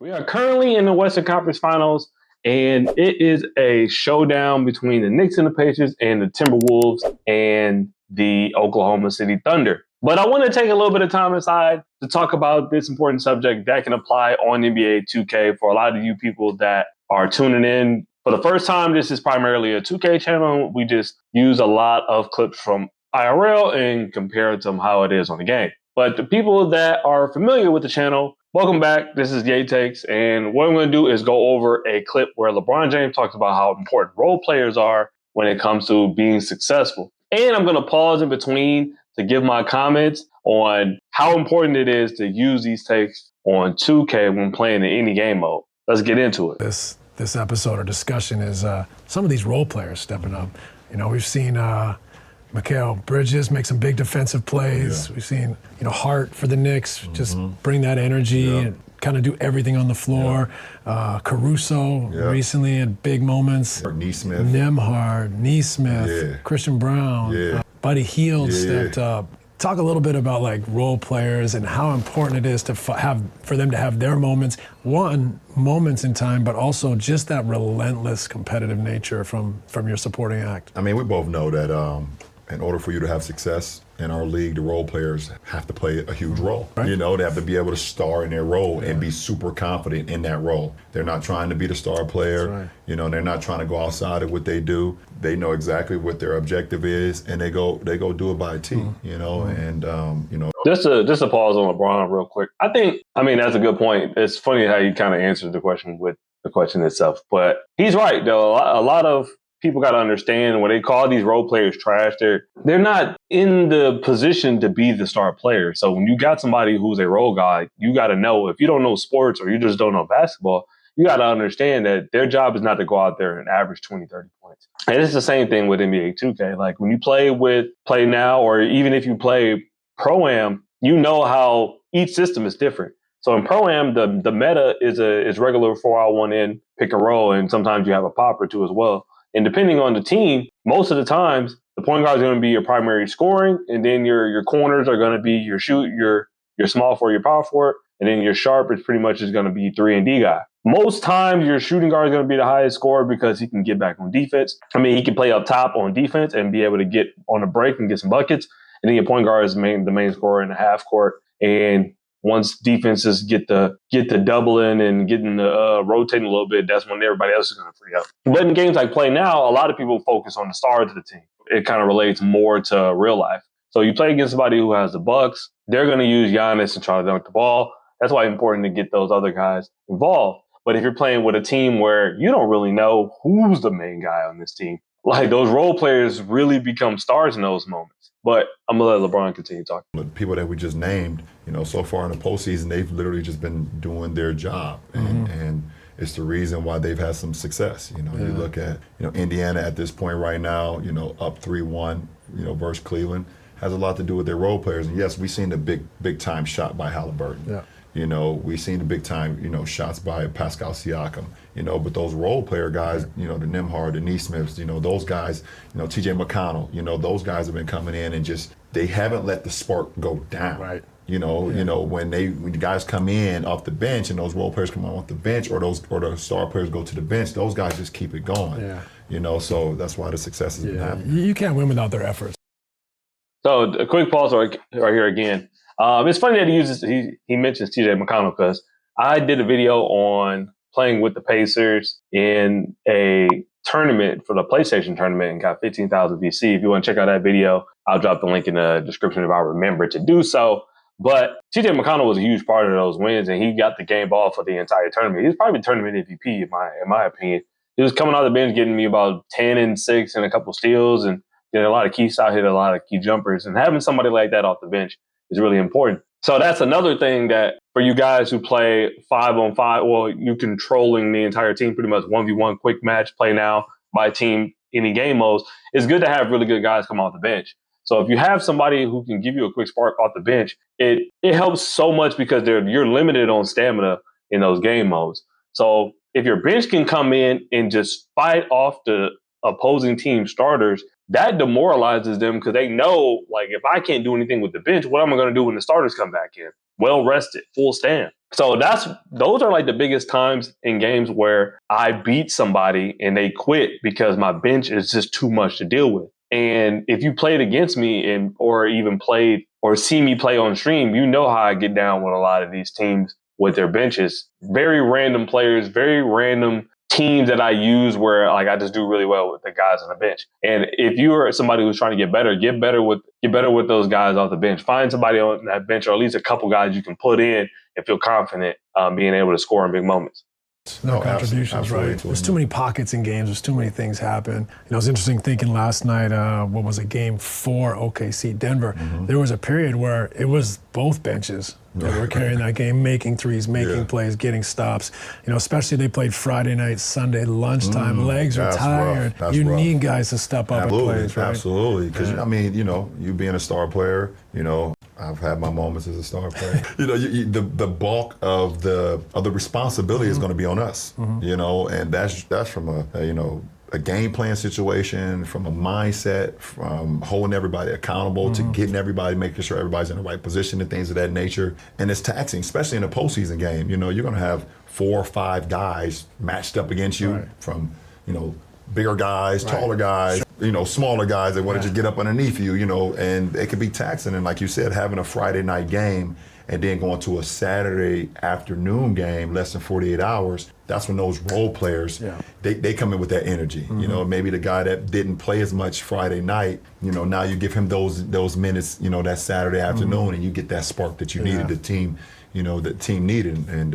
We are currently in the Western Conference Finals, and it is a showdown between the Knicks and the Pacers and the Timberwolves and the Oklahoma City Thunder. But I want to take a little bit of time aside to talk about this important subject that can apply on NBA 2K for a lot of you people that are tuning in. For the first time, this is primarily a 2K channel. We just use a lot of clips from IRL and compare it to how it is on the game. But the people that are familiar with the channel, welcome back. This is Ye Takes, and what I'm going to do is go over a clip where LeBron James talks about how important role players are when it comes to being successful. And I'm going to pause in between to give my comments on how important it is to use these takes on 2K when playing in any game mode. Let's get into it. This episode or discussion is some of these role players stepping up. You know, we've seen Mikal Bridges make some big defensive plays. Yeah. We've seen, Hart for the Knicks just bring that energy and kind of do everything on the floor. Caruso recently had big moments. Nesmith. Nesmith, Christian Brown, Buddy Hield stepped up. Talk a little bit about like role players and how important it is to for them to have their moments in time, but also just that relentless competitive nature from your supporting act. I mean, we both know that in order for you to have success in our league, the role players have to play a huge role. Right. They have to be able to star in their role and be super confident in that role. They're not trying to be the star player. Right. They're not trying to go outside of what they do. They know exactly what their objective is, and they go do it by a team. Just to pause on LeBron real quick. I mean that's a good point. It's funny how you kind of answered the question with the question itself, but he's right though. A lot of people got to understand when they call these role players trash, they're not in the position to be the star player. So when you got somebody who's a role guy, you got to know, if you don't know sports or you just don't know basketball, you got to understand that their job is not to go out there and average 20, 30 points. And it's the same thing with NBA 2K. Like when you play now, or even if you play Pro-Am, you know how each system is different. So in Pro-Am, the meta is regular 4-out-1-in pick and roll, and sometimes you have a pop or two as well. And depending on the team, most of the times, the point guard is going to be your primary scoring, and then your corners are going to be your small forward, your power forward, and then your sharp is pretty much going to be 3-and-D guy. Most times, your shooting guard is going to be the highest scorer because he can get back on defense. I mean, he can play up top on defense and be able to get on the break and get some buckets. And then your point guard is the main scorer in the half court. And once defenses get the doubling and getting the rotating a little bit, that's when everybody else is going to free up. But in games like Play Now, a lot of people focus on the stars of the team. It kind of relates more to real life. So you play against somebody who has the Bucks, they're going to use Giannis and try to dunk the ball. That's why it's important to get those other guys involved. But if you're playing with a team where you don't really know who's the main guy on this team, like those role players really become stars in those moments. But I'm going to let LeBron continue talking. The people that we just named, so far in the postseason, they've literally just been doing their job. And it's the reason why they've had some success. You look at, Indiana at this point right now, up 3-1, versus Cleveland, has a lot to do with their role players. And yes, we've seen the big time shot by Halliburton. Yeah. We've seen the big time, shots by Pascal Siakam, but those role player guys, the Nembhard, the Nesmiths, those guys, TJ McConnell, those guys have been coming in and just, they haven't let the spark go down. Right. When the guys come in off the bench and those role players come on off the bench or the star players go to the bench, those guys just keep it going. Yeah. So that's why the success has been happening. You can't win without their efforts. So a quick pause right here again. It's funny that he mentions TJ McConnell because I did a video on playing with the Pacers in a tournament for the PlayStation tournament and got 15,000 VC. If you want to check out that video, I'll drop the link in the description if I remember to do so. But TJ McConnell was a huge part of those wins, and he got the game ball for the entire tournament. He was probably tournament MVP in my opinion. He was coming off the bench, getting me about 10 and 6 and a couple steals, and getting a lot of key shot, hit a lot of key jumpers, and having somebody like that off the bench is really important. So that's another thing that for you guys who play 5-on-5, well, you're controlling the entire team, pretty much 1v1 quick match play now by team, any game modes. It's good to have really good guys come off the bench. So if you have somebody who can give you a quick spark off the bench, it helps so much because you're limited on stamina in those game modes. So if your bench can come in and just fight off the opposing team starters, that demoralizes them because they know, like, if I can't do anything with the bench, what am I going to do when the starters come back in? Well rested, full stand. So those are like the biggest times in games where I beat somebody and they quit because my bench is just too much to deal with. And if you played against me or even played or see me play on stream, you know how I get down with a lot of these teams with their benches. Very random players, very random teams that I use where like I just do really well with the guys on the bench. And if you are somebody who's trying to get better with those guys off the bench. Find somebody on that bench, or at least a couple guys you can put in and feel confident being able to score in big moments. No contributions, right? There's too many pockets in games. There's too many things happen. It was interesting thinking last night, what was it, game 4, OKC, Denver. There was a period where it was both benches that were carrying that game, making threes, making plays, getting stops. Especially they played Friday night, Sunday, lunchtime. Legs are tired. You need guys to step up and play, right? Absolutely. Because, you being a star player, I've had my moments as a star player. The bulk of the responsibility is going to be on us, and that's from a game plan situation, from a mindset, from holding everybody accountable to getting everybody, making sure everybody's in the right position and things of that nature. And it's taxing, especially in a postseason game. You're going to have 4 or 5 guys matched up against you from, bigger guys, taller guys, smaller guys that want to just get up underneath you, and it could be taxing. And like you said, having a Friday night game and then going to a Saturday afternoon game, less than 48 hours, that's when those role players, they come in with that energy. Maybe the guy that didn't play as much Friday night, now you give him those minutes, that Saturday afternoon, and you get that spark that you needed, the team needed. And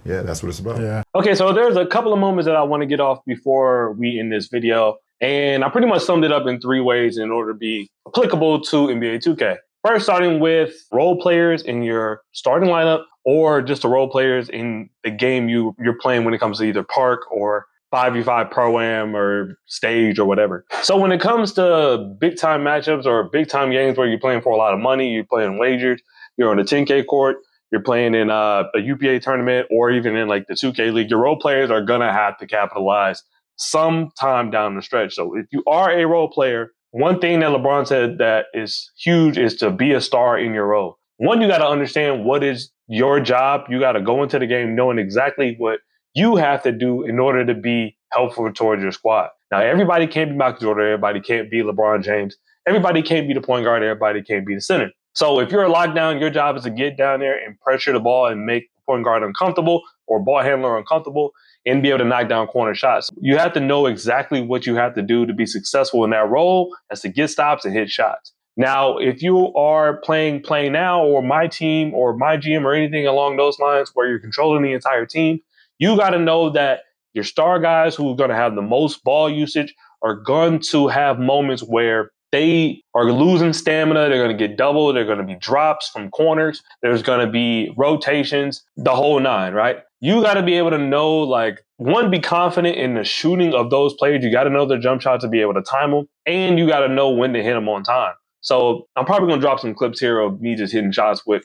that's what it's about. Yeah. Okay, so there's a couple of moments that I want to get off before we end this video. And I pretty much summed it up in 3 ways in order to be applicable to NBA 2K. First, starting with role players in your starting lineup, or just the role players in the game you're playing when it comes to either park or 5v5 pro-am or stage or whatever. So when it comes to big time matchups or big time games where you're playing for a lot of money, you're playing wagers, you're on the 10K court, you're playing in a UPA tournament, or even in like the 2K league, your role players are going to have to capitalize sometime down the stretch. So if you are a role player, one thing that LeBron said that is huge is to be a star in your role. One, you got to understand what is your job. You got to go into the game knowing exactly what you have to do in order to be helpful towards your squad. Now, everybody can't be Michael Jordan. Everybody can't be LeBron James. Everybody can't be the point guard. Everybody can't be the center. So if you're a lockdown, your job is to get down there and pressure the ball and make the point guard uncomfortable or ball handler uncomfortable and be able to knock down corner shots. You have to know exactly what you have to do to be successful in that role, as to get stops and hit shots. Now, if you are playing Play Now or my team or my GM or anything along those lines where you're controlling the entire team, you got to know that your star guys who are going to have the most ball usage are going to have moments where they are losing stamina. They're going to get doubled. They're going to be drops from corners. There's going to be rotations, the whole 9, right? You got to be able to know, like, one, be confident in the shooting of those players. You got to know their jump shots to be able to time them, and you got to know when to hit them on time. So I'm probably going to drop some clips here of me just hitting shots with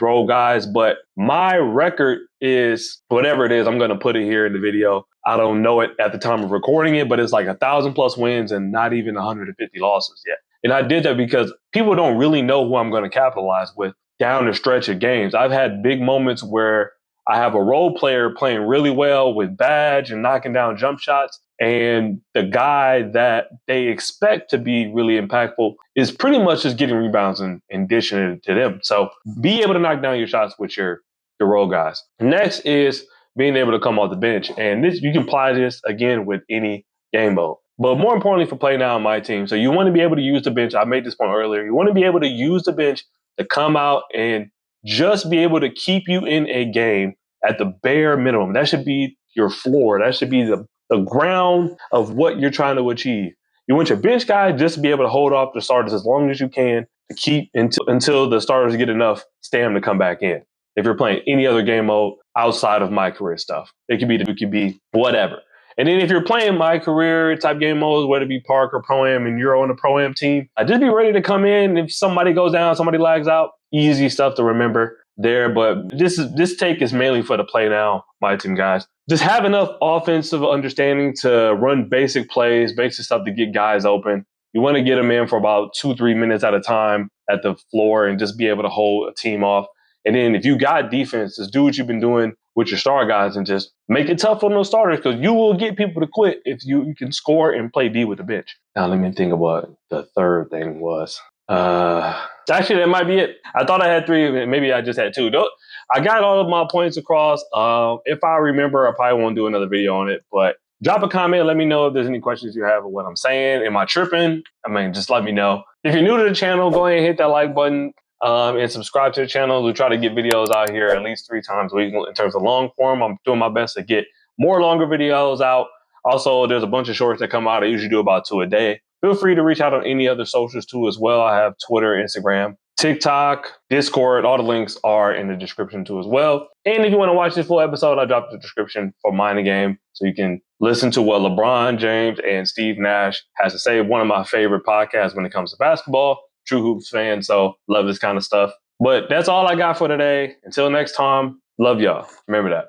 role guys, but my record is whatever it is. I'm going to put it here in the video. I don't know it at the time of recording it, but it's like 1,000+ wins and not even 150 losses yet. And I did that because people don't really know who I'm going to capitalize with down the stretch of games. I've had big moments where I have a role player playing really well with badge and knocking down jump shots, and the guy that they expect to be really impactful is pretty much just getting rebounds and dishing it to them. So be able to knock down your shots with your role guys. Next is being able to come off the bench. And this, you can apply this again with any game mode. But more importantly for Play Now on my team, so you want to be able to use the bench. I made this point earlier. You want to be able to use the bench to come out and just be able to keep you in a game at the bare minimum. That should be your floor. That should be the ground of what you're trying to achieve. You want your bench guy just to be able to hold off the starters as long as you can to keep until the starters get enough stamina to come back in. If you're playing any other game mode outside of my career stuff, it could be whatever. And then if you're playing my career type game modes, whether it be Park or Pro-Am, and you're on the Pro-Am team, just be ready to come in. If somebody goes down, somebody lags out, easy stuff to remember there. But this take is mainly for the Play Now, my team guys. Just have enough offensive understanding to run basic plays, basic stuff to get guys open. You want to get them in for about 2-3 minutes at a time at the floor and just be able to hold a team off. And then if you got defense, just do what you've been doing with your star guys and just make it tough on those starters, because you will get people to quit if you can score and play D with the bench. Now let me think of what the third thing was. Actually, that might be it. I thought I had 3, maybe I just had 2. I got all of my points across. If I remember, I probably won't do another video on it, but drop a comment. Let me know if there's any questions you have of what I'm saying. Am I tripping? I mean, just let me know. If you're new to the channel, go ahead and hit that like button. And subscribe to the channel. We try to get videos out here at least 3 times a week in terms of long form. I'm doing my best to get more longer videos out. Also, there's a bunch of shorts that come out. I usually do about 2 a day. Feel free to reach out on any other socials too as well. I have Twitter, Instagram, TikTok, Discord. All the links are in the description too as well. And if you want to watch this full episode, I dropped the description for Mind the Game, so you can listen to what LeBron James and Steve Nash has to say. One of my favorite podcasts when it comes to basketball. True Hoops fan, so love this kind of stuff. But that's all I got for today. Until next time, love y'all. Remember that.